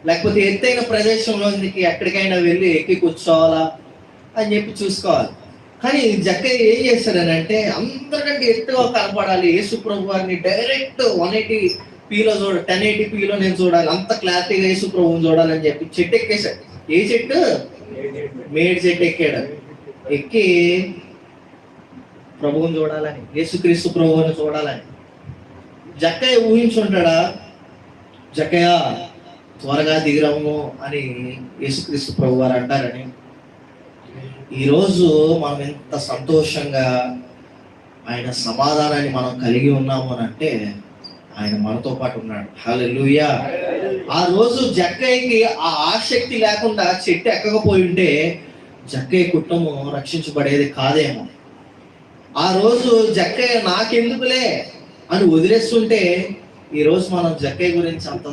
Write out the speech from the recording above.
లేకపోతే ఎత్తైన ప్రదేశంలోనికి ఎక్కడికైనా వెళ్ళి ఎక్కి కూర్చోవాలా అని చెప్పి చూసుకోవాలి. కానీ జక్కయ్య ఏం చేశాడనంటే అందరికంటే ఎత్తుగా కనపడాలి, యేసు ప్రభు వారిని డైరెక్ట్ 1080p నేను చూడాలి, అంత క్లారిటీగా యేసు ప్రభువుని చూడాలని చెప్పి చెట్టు ఎక్కేశాడు. ఏ చెట్టు? మేడి చెట్టు ఎక్కాడు. ఎక్కి ప్రభువుని చూడాలని, యేసుక్రీస్తు ప్రభువుని చూడాలని. జక్కయ్య ఊహించుంటాడా, జక్కయ్య త్వరగా దిగిరము అని యేసుక్రీస్తు ప్రభు వారు అంటారని? ఈరోజు మనం ఎంత సంతోషంగా ఆయన సమాధానాన్ని మనం కలిగి ఉన్నాము అని అంటే ఆయన మనతో పాటు ఉన్నాడు. హల్లెలూయా. ఆ రోజు జక్కయ్యకి ఆ ఆసక్తి లేకుండా చెట్టు ఎక్కకపోయి ఉంటే జక్కయ్య కుటుంబం రక్షించబడేది కాదేమో. ఆ రోజు జక్కయ్య నాకెందుకులే అని వదిలేస్తుంటే ఈరోజు మనం జక్కయ్య గురించి అంత